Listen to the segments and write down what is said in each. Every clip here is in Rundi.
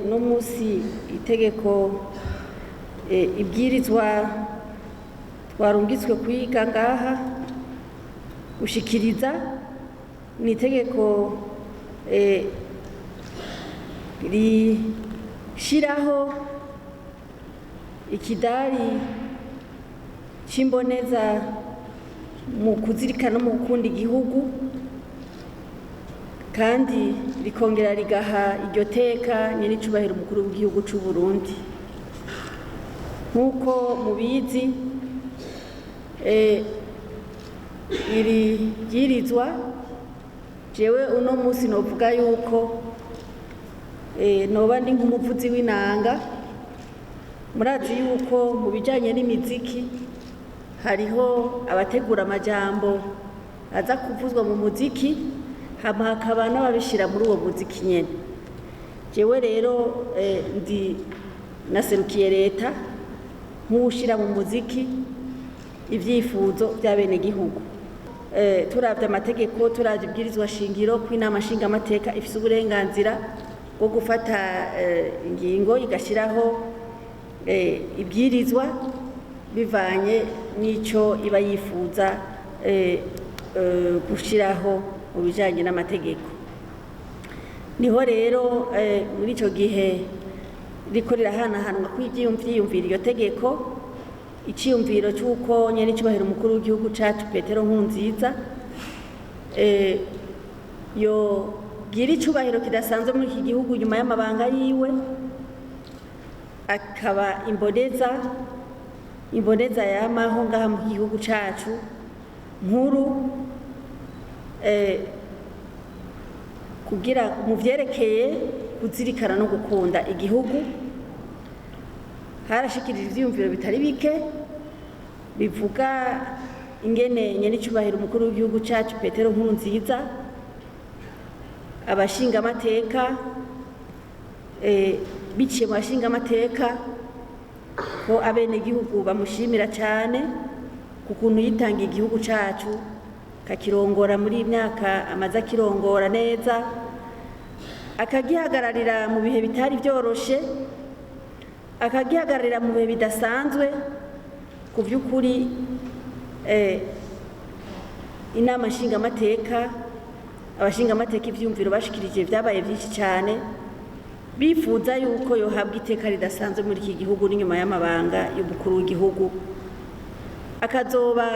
uno munsi itegeko ibwirizwa twarungitswe kwiga ngaha gushikiriza ni itegeko rishiraho ikidari c'imboneza mu kuzirikana no mu gukunda igihugu kandi rikongera rigaha iryo teka nyir'icubahiro umukuru w'igihugu c'u Burundi. Nk'uko mubizi iri bwirizwa jewe uno munsi novuga yuko noba ndi nk'umuvuzi w'inanga. Murazi yuko mu bijanye n'imiziki hariho abategura amajambo aza kuvuzwa mu muziki hama hakaba n'ababishira muri uwo muziki nyene. Jewe rero ndi naserukiye leta nk'uwushira mu muziki ivyifuzo vy'abenegihugu. Turavye amategeko, turavye ibwirizwa shingiro ko Inama Nshingamateka ifise uburenganzira bwo gufata ingingo igashiraho ibwirizwa bivanye n'ico iba yifuza gushiraho mu bijanye n'amategeko. Niho rero muri ico gihe riko rirahanahanwa kw'ivyiyumviro iryo tegeko, iciyumviro c'uko nyir'icubahiro umukuru w'igihugu cacu Petero Nkurunziza yogira icubahiro kidasanzwe muri iki gihugu nyuma y'amabanga yiwe, akaba imboneza yamaho ngaha mu gihugu cacu nkuru, kugira mu vyerekeye kuzirikana no gukunda igihugu. Harashikirije ivyiyumviro bitari bike bivuga ingene nyir'icubahiro umukuru w'igihugu cacu Petero Nkurunziza abashingamateka biciye mu bashingamateka ko abenegihugu bamushimira cane ku kuntu yitangiye igihugu cacu kakirongora muri imyaka amaze akirongora neza, akagihagararira mu bihe bitari vyoroshe, akagihagararira mu bihe bidasanzwe. Ku vy'ukuri Inama Nshingamateka, abashingamateka ivyumviro bashikirije vyabaye vyinshi cane, bifuza yuko yohabwa iteka ridasanzwe muri iki gihugu n'inyuma y'amabanga y'umukuru w'igihugu, akazoba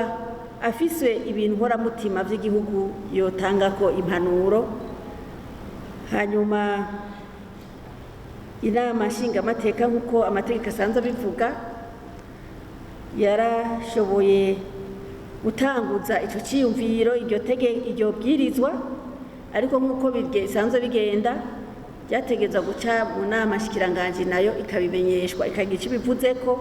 afise ibintu nkoramutima vy'igihugu yotangako impanuro. Hanyuma Inama Nshingamateka nk'uko amategeko asanzwe abivuga yarashoboye gutanguza ico ciyumviro iryo bwirizwa, ariko nk'uko bisanzwe bigenda byategeza guca mu nama nshikiranganji nayo ikabimenyeshwa ikagira ico ibivuzeko.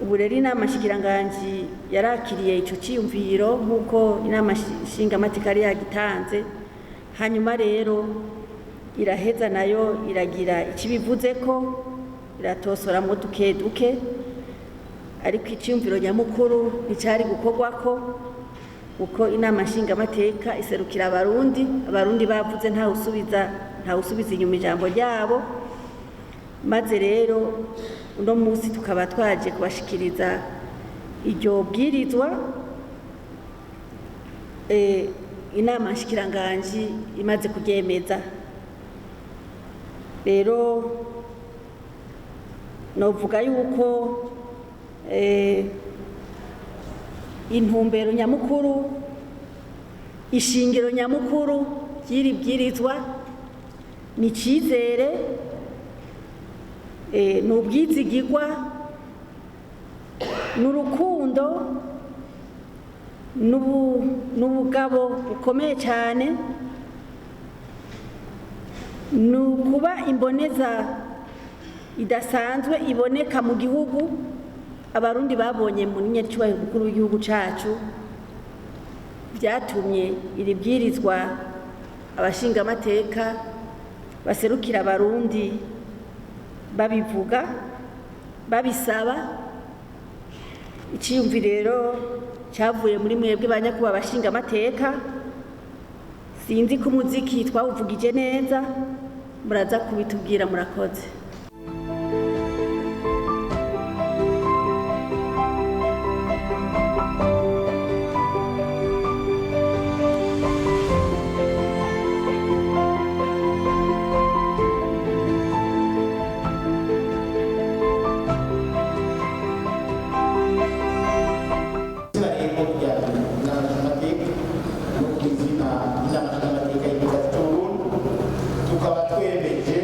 Ubu rero inama nshikiranganji yarakiriye ico ciyumviro nk'uko Inama Nshingamateka yari yagitanze, hanyuma rero iraheza nayo iragira ico ibivuzeko, iratosoramo duke duke, ariko iciyumviro nyamukuru nticari gukorwako kuko Inama Nshingamateka iserukira abarundi bavuze ntawusubiza inyuma ijambo ryabo. Maze rero uno munsi tukaba twaje kubashikiriza iryo bwirizwa Inama Nshikiranganji imaze kuryemeza. Rero novuga yuko intumbero nyamukuru, ishingiro nyamukuru ry'iri bwirizwa ni icizere, ni ubwizigirwa, n'urukundo, n'ubugabo bukomeye cyane, ni ukuba imboneza idasanzwe iboneka mu gihugu abarundi babonye mu nyir'icubahiro umukuru w'igihugu cacu. Vyatumye iri bwirizwa abashingamateka baserukira abarundi babivuga, babisaba. Iciyumviro cyavuye muri mwebwe banyakuba abashingamateka, sinzi ko umuziki twawuvugije neza muraza kubitubwira. Murakoze. Inama Nshingamateka tukaba twemeje